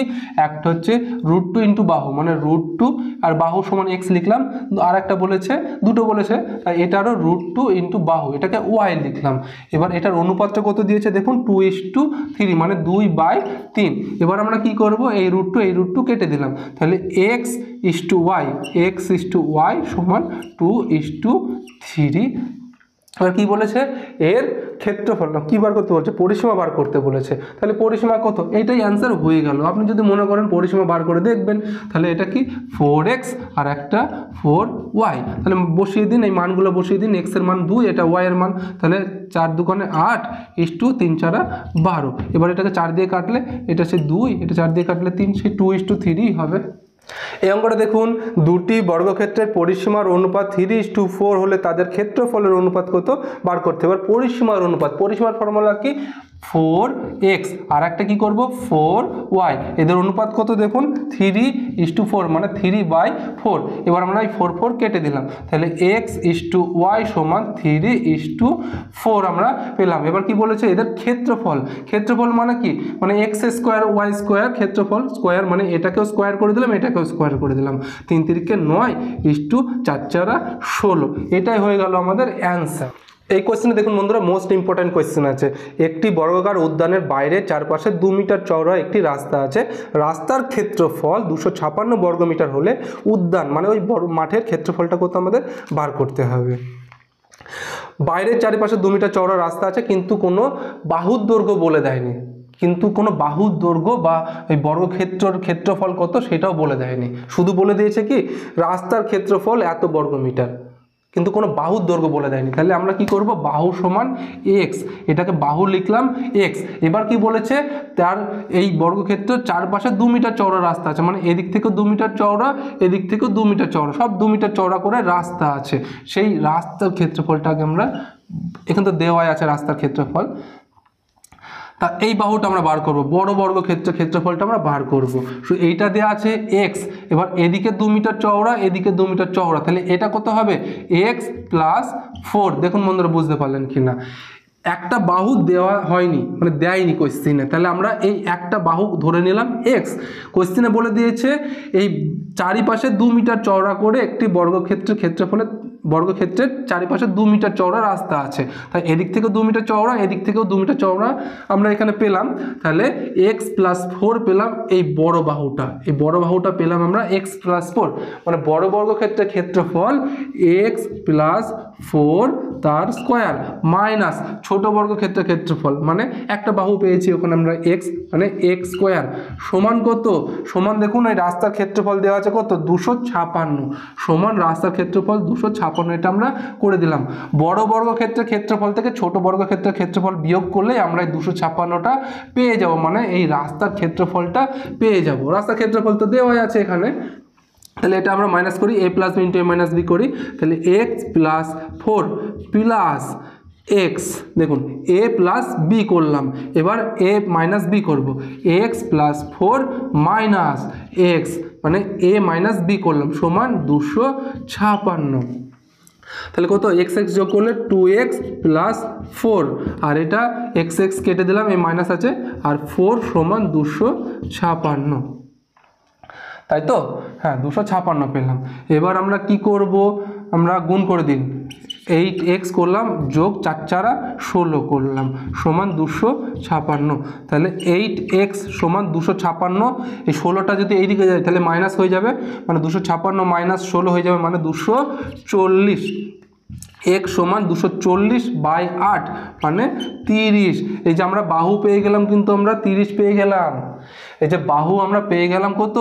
একটা হচ্ছে √2 ইন্টু বাহু মানে √2 আর বাহু সমান x লিখলাম, আর একটা বলেছে দুটো বলেছে তাই এটারও √2 ইন্টু বাহু, এটাকে y লিখলাম। এবার এটার অনুপাতটা কত দিয়েছে দেখুন 2:3 মানে 2/3। এবার আমরা কি করব, এই √2 কেটে দিলাম, তাহলে x/y সমান 2:3। এবার কি বলেছে, এর ক্ষেত্রফল কি বার করতে বলছে, পরিসীমা বার করতে বলেছে। তাহলে পরিসীমা কত, এইটাই অ্যান্সার হয়ে গেল। আপনি যদি মনে করেন পরিসীমা বার করে দেখবেন, তাহলে এটা কি 4x আর একটা 4y, তাহলে বসিয়ে দিন, এই মানগুলো বসিয়ে দিন, x এর মান 2, এটা y এর মান, তাহলে 4 2 8 3 4 12। এবার এটাকে 4 দিয়ে কাটলে এটা সে 2, এটা 4 দিয়ে কাটলে 3, সেই 2:3 হবে। এই অঙ্কটা দেখুন, দুটি বর্গক্ষেত্রের পরিসীমার অনুপাত 3:4 হলে তাদের ক্ষেত্রফলের অনুপাত কত বার করতে হবে। পরিসীমার অনুপাত, পরিসীমার ফর্মুলা কি 4x আর একটা কি করব 4y, এদের অনুপাত কত দেখুন 3:4 মানে 3/4। এবার আমরা এই 4 4 কেটে দিলাম, তাহলে x/y সমান 3:4 আমরা পেলাম। এবার কি বলেছে, এদের ক্ষেত্রফল, ক্ষেত্রফল মানে কি, মানে x² y স্কোয়ার, ক্ষেত্রফল স্কোয়ার মানে এটাকেও স্কোয়ার করে দিলাম, এটাকেও স্কোয়ার করে দিলাম, 3 3 9 4 4 16, এটাই হয়ে গেল আমাদের অ্যান্সার। এই কোয়েশ্চেনে দেখুন বন্ধুরা, মোস্ট ইম্পর্ট্যান্ট কোয়েশ্চেন আছে। একটি বর্গাকার উদ্যানের বাইরে চারপাশে 2 মিটার চওড়া একটি রাস্তা আছে, রাস্তার ক্ষেত্রফল 256 বর্গমিটার হলে উদ্যান মানে ওই মাঠের ক্ষেত্রফলটা কত আমাদের বার করতে হবে। বাইরের চারিপাশে 2 মিটার চওড়া রাস্তা আছে, কিন্তু কোনো বাহুর দৈর্ঘ্য বলে দেয়নি, কিন্তু কোনো বাহুর দৈর্ঘ্য বা এই বর্গক্ষেত্রের ক্ষেত্রফল কত সেটাও বলে দেয়নি, শুধু বলে দিয়েছে কি রাস্তার ক্ষেত্রফল এত বর্গমিটার, কিন্তু কোনো বাহুর দৈর্ঘ্য বলে দেয়নি। তাহলে আমরা কি করব, বাহু সমান x, এটাকে বাহু লিখলাম x। এবার কি বলেছে, তার এই বর্গক্ষেত্রের চারপাশে 2 মিটার চওড়া রাস্তা আছে, মানে এদিক থেকে 2 মিটার চওড়া, এদিক থেকে 2 মিটার চওড়া, সব 2 মিটার চওড়া করে রাস্তা আছে। সেই রাস্তার ক্ষেত্রফলটাকে আমরা, এখানে তো দেওয়াই আছে রাস্তার ক্ষেত্রফল, তা এই বাহুটা আমরা বার করব, বড় বর্গক্ষেত্রের ক্ষেত্রফলটা আমরা বার করব। এইটা দেওয়া আছে x, এবার এদিকে 2 মিটার চওড়া, এদিকে 2 মিটার চওড়া, তাহলে এটা কত হবে x + 4। দেখুন বন্ধুরা বুঝতে পারলেন কিনা, একটা বাহু দেওয়া হয়নি মানে দেয়নি কোশ্চেনে, তাহলে আমরা এই একটা বাহু ধরে নিলাম x। কোশ্চেনে বলে দিয়েছে এই চারিপাশে 2 মিটার চওড়া করে একটি বর্গক্ষেত্রের ক্ষেত্রফলের, বর্গক্ষেত্রের চারিপাশে 2 মিটার চওড়া রাস্তা আছে, তাই এদিক থেকেও 2 মিটার চওড়া, এদিক থেকেও 2 মিটার চওড়া আমরা এখানে পেলাম। তাহলে x + 4 পেলাম, এই বড় বাহুটা, এই বড় বাহুটা পেলাম আমরা x + 4, মানে বড় বর্গক্ষেত্রের ক্ষেত্রফল x + 4 তার স্কোয়ার মাইনাস ছোট বর্গক্ষেত্রের ক্ষেত্রফল, মানে একটা বাহু পেয়েছি ওখানে আমরা x মানে x স্কোয়ার সমান কত, সমান দেখুন এই রাস্তার ক্ষেত্রফল দেওয়া আছে কত 256, সমান রাস্তার ক্ষেত্রফল 256, এটা আমরা করে দিলাম। বড় বর্গক্ষেত্রের ক্ষেত্রফল থেকে ছোট বর্গক্ষেত্রের ক্ষেত্রফল বিয়োগ করলে আমরা এই 256টা পেয়ে যাব, মানে এই রাস্তার ক্ষেত্রফলটা পেয়ে যাব। রাস্তার ক্ষেত্রফল তো দেওয়াই আছে এখানে, তাহলে এটা আমরা মাইনাস করি, a + b * a - b করি, তাহলে x + 4 প্লাস x, দেখুন a + b করলাম, এবার a - b করব, x + 4 মাইনাস x মানে a - b করলাম সমান 256। তাহলে কত x x যোগ করলে 2x + 4, আর এটা x x কেটে দিলাম, এই মাইনাস আছে, আর 4 সমান 256, তাই তো, হ্যাঁ 256 পেলাম। এবার আমরা কি করব, আমরা গুণ করে দিন, 8x করলাম যোগ 4 4 16 করলাম সমান 256। তাহলে 8x সমান 256, এই 16টা যদি এইদিকে যায় তাহলে মাইনাস হয়ে যাবে, মানে 256 মাইনাস 16 হয়ে যাবে মানে 240। x সমান 240/8 মানে 30। এই যে আমরা বাহু পেয়ে গেলাম, কিন্তু আমরা 30 পেয়ে গেলাম। এই যে বাহু আমরা পেয়ে গেলাম কত,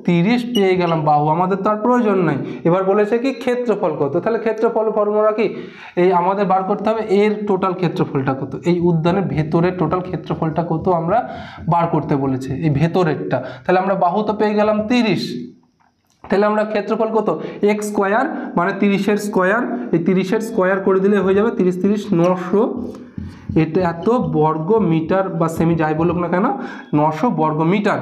30 পেয়ে গেলাম বাহু, আমাদের তার প্রয়োজন নাই। এবার বলেছে কি ক্ষেত্রফল কত, তাহলে ক্ষেত্রফল ফর্মুলা কি, এই আমাদের বার করতে হবে এর টোটাল ক্ষেত্রফলটা কত, এই উদ্যানের ভেতরের টোটাল ক্ষেত্রফলটা কত আমরা বার করতে বলেছে, এই ভেতরেরটা। তাহলে আমরা বাহু তো পেয়ে গেলাম 30, তাহলে আমরা ক্ষেত্রফল কত, x স্কোয়ার মানে 30-এর স্কোয়ার, এই 30-এর স্কোয়ার করে দিলে হয়ে যাবে 30 30 900, এটা এত বর্গ মিটার বা সেমি যাই বলুক না কেন 900 বর্গ মিটার।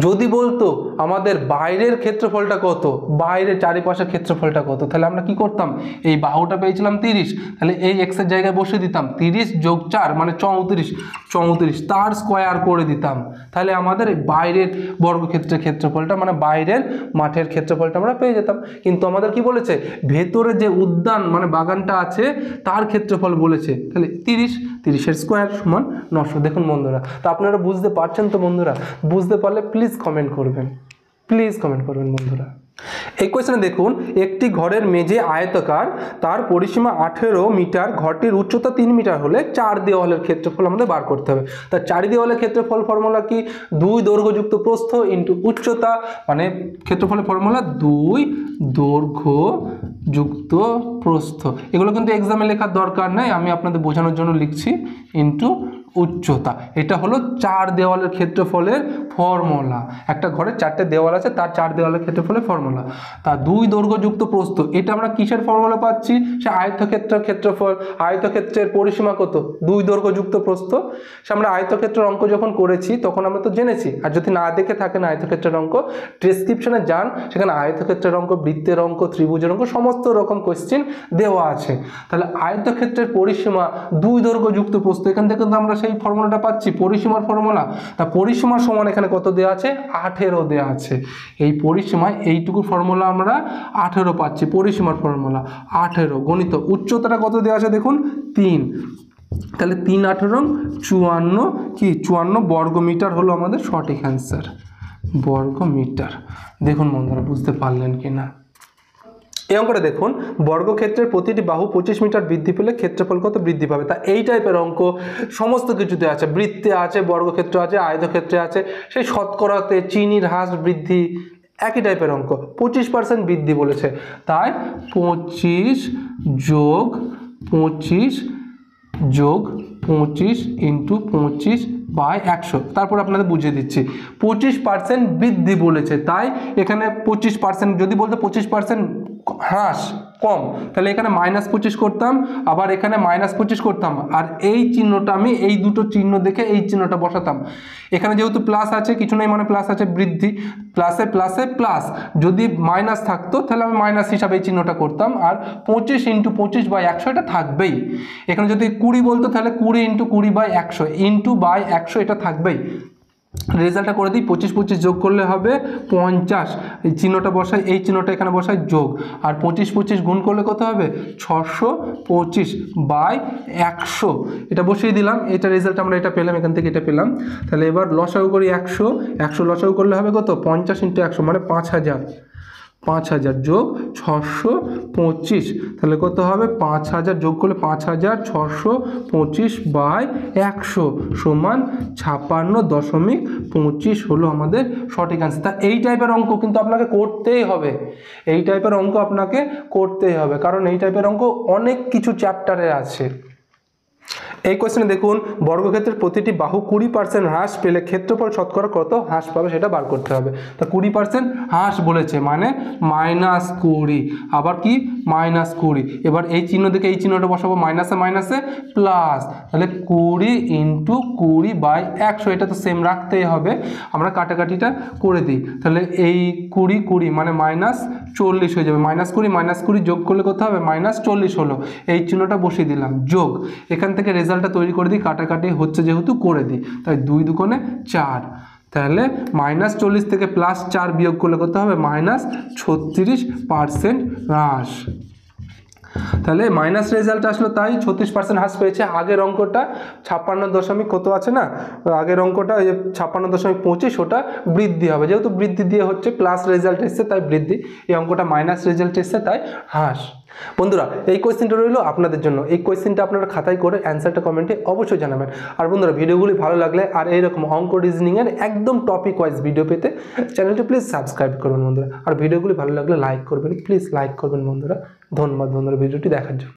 যদি বলতো আমাদের বাইরের ক্ষেত্রফলটা কত, বাইরের চারিপাশের ক্ষেত্রফলটা কত, তাহলে আমরা কি করতাম, এই বাহুটা পেয়েছিলাম 30, তাহলে এই x এর জায়গায় বসে দিতাম 30 যোগ 4 মানে 34 তার স্কোয়ার করে দিতাম, তাহলে আমাদের এই বাইরের বর্গক্ষেত্রের ক্ষেত্রফলটা মানে বাইরের মাঠের ক্ষেত্রফলটা আমরা পেয়ে যেতাম। কিন্তু আমাদের কি বলেছে, ভেতরে যে উদ্যান মানে বাগানটা আছে তার ক্ষেত্রফল বলেছে, তাহলে 30-এর স্কোয়ার সমান 900। দেখুন বন্ধুরা, তো আপনারা বুঝতে পারছেন তো বন্ধুরা, বুঝতে পারলে প্লিজ কমেন্ট করবেন, প্লিজ কমেন্ট করবেন বন্ধুরা। এই কোয়েশ্চনে দেখুন, একটি ঘরের মেঝে আয়তাকার, তার পরিসীমা 18 মিটার, ঘরটির উচ্চতা 3 মিটার হলে 4 দেওয়ালের ক্ষেত্রফল আমাদের বার করতে হবে। তা 4 দেওয়ালের ক্ষেত্রফল ফর্মুলা কি, 2 দৈর্ঘ্যযুক্ত প্রস্থ ইন্টু উচ্চতা, মানে ক্ষেত্রফলের ফর্মুলা 2 দৈর্ঘ্য যুক্ত প্রস্থ। এগুলো কিন্তু এক্সামে লেখার দরকার নেই, আমি আপনাদের বোঝানোর জন্য লিখছি, ইন্টু উচ্চতা। এটা হলো 4 দেওয়ালের ক্ষেত্রফলের ফর্মুলা। একটা ঘরে 4টে দেওয়াল আছে, তার 4 দেওয়ালের ক্ষেত্রফলের ফর্মুলা। তা 2 দৈর্ঘ্যযুক্ত প্রস্থ, এটা আমরা কিসের ফর্মুলা পাচ্ছি, সে আয়তক্ষেত্রের ক্ষেত্রফল। আয়তক্ষেত্রের পরিসীমা কত, 2 দৈর্ঘ্যযুক্ত প্রস্থ। সে আমরা আয়তক্ষেত্রের অঙ্ক যখন করেছি তখন আমরা তো জেনেছি, আর যদি না দেখে থাকেন আয়তক্ষেত্রের অঙ্ক, ডেসক্রিপশনে যান, সেখানে আয়তক্ষেত্রের অঙ্ক, বৃত্তের অঙ্ক, ত্রিভুজের অঙ্ক সমস্ত রকম কোয়েশ্চেন দেওয়া আছে। তাহলে আয়তক্ষেত্রের পরিসীমা 2 দৈর্ঘ্যযুক্ত প্রস্থ, এখান থেকে তো আমরা সেই ফর্মুলাটা পাচ্ছি, পরিসীমার ফর্মুলা। তা পরিসীমার সমান এখানে কত দেওয়া আছে, 18 দেওয়া আছে। এই পরিসীমায় এইটুকু ফর্মুলা আমরা 18 পাচ্ছি, পরিসীমার ফর্মুলা 18 গণিত। উচ্চতাটা কত দেওয়া আছে দেখুন, 3, তাহলে 3 18 54, কি 54 বর্গ মিটার হলো আমাদের সঠিক অ্যান্সার, বর্গ মিটার। দেখুন বন্ধুরা, বুঝতে পারলেন কি না। এই অঙ্কটা দেখুন, বর্গক্ষেত্রের প্রতিটি বাহু 25 মিটার বৃদ্ধি পেলে ক্ষেত্রফল কত বৃদ্ধি পাবে। তা এই টাইপের অঙ্ক সমস্ত কিছুতে আছে, বৃত্তে আছে, বর্গক্ষেত্র আছে, আয়তক্ষেত্রে আছে, সেই শতকরাতে, চিনির হ্রাস বৃদ্ধি, একই টাইপের অঙ্ক। 25% বৃদ্ধি বলেছে, তাই 25 যোগ 25 যোগ 25 ইন্টু 25/100। তারপর আপনাদের বুঝিয়ে দিচ্ছি, 25% বৃদ্ধি বলেছে, তাই এখানে 25%, যদি বলতে 25% হ্রাস কম, তাহলে এখানে -25 করতাম, আবার এখানে -25 করতাম, আর এই চিহ্নটা আমি এই দুটো চিহ্ন দেখে এই চিহ্নটা বসাতাম। এখানে যেহেতু প্লাস আছে, কিছু নেই মানে প্লাস আছে, বৃদ্ধি, প্লাসে প্লাসে প্লাস। যদি মাইনাস থাকতো তাহলে আমি মাইনাস হিসাবে এই চিহ্নটা করতাম, আর 25 ইন্টু 25/100 এটা থাকবেই। এখানে যদি 20 বলতো তাহলে 20 ইন্টু 20/100 ইন্টু বাই 100 এটা থাকবেই। রেজাল্টটা করে দিই, 25 25 যোগ করলে হবে 50, এই চিহ্নটা বসাই, এই চিহ্নটা এখানে বসাই যোগ, আর 25 25 গুণ করলে কত হবে 625/100, এটা বসিয়ে দিলাম। এটা রেজাল্ট আমরা এটা পেলাম, এখান থেকে এটা পেলাম। তাহলে এবার লসাগু করি, 100 লসাগু করলে হবে কত, 50 ইন্টু 100 মানে 5000, 5000 যোগ 625, তাহলে কত হবে 5000 যোগ করলে 5625/100 সমান 56.25 হলো আমাদের সঠিক অ্যান্সার। তা এই টাইপের অঙ্ক কিন্তু আপনাকে করতেই হবে, এই টাইপের অঙ্ক আপনাকে করতেই হবে, কারণ এই টাইপের অঙ্ক অনেক কিছু চ্যাপ্টারে আছে। এই কোয়েশ্চেনে দেখুন, বর্গক্ষেত্রের প্রতিটি বাহু 20% হ্রাস পেলে ক্ষেত্রফল শতকরা কত হ্রাস পাবে সেটা বার করতে হবে। তা 20% হ্রাস বলেছে মানে -20, আবার কি -20। এবার এই চিহ্ন দেখে এই চিহ্নটা বসাবো, মাইনাসে মাইনাসে প্লাস, তাহলে 20 ইন্টু 20/100, এটা তো সেম রাখতেই হবে। আমরা কাটাকাটিটা করে দিই, তাহলে এই 20 20 মানে -40 হয়ে যাবে, -20 যোগ করলে কত হবে -40 হলো, এই চিহ্নটা বসিয়ে দিলাম যোগ, এখান থেকে রেজাল্টটা তৈরি করে দিই, কাটাকাটি হচ্ছে যেহেতু করে দিই, তাই 2 দুগুণে 4, তাহলে -40 থেকে +4 বিয়োগ করলে কত হবে -36% হ্রাস। তাহলে মাইনাস রেজাল্ট আসলো, তাই 36% হ্রাস পেয়েছে। আগের অঙ্কটা 56 দশমিক কত আছে না, আগের অঙ্কটা ওই যে 56.25 ওটা বৃদ্ধি হবে, যেহেতু বৃদ্ধি দিয়ে হচ্ছে প্লাস রেজাল্ট এসছে তাই বৃদ্ধি, এই অঙ্কটা মাইনাস রেজাল্ট এসছে তাই হ্রাস। বন্ধুরা এই কোয়েশ্চেনটা রইলো আপনাদের জন্য, এই কোয়েশ্চেনটা আপনারা খাতায় করে অ্যান্সারটা কমেন্টে অবশ্যই জানাবেন। আর বন্ধুরা ভিডিওগুলি ভালো লাগলে আর এইরকম অঙ্ক রিজনিংয়ের একদম টপিক ওয়াইজ ভিডিও পেতে চ্যানেলটি প্লিজ সাবস্ক্রাইব করবেন বন্ধুরা। আর ভিডিওগুলি ভালো লাগলে লাইক করবেন, প্লিজ লাইক করবেন বন্ধুরা। ধন্যবাদ বন্ধুরা ভিডিওটি দেখার জন্য।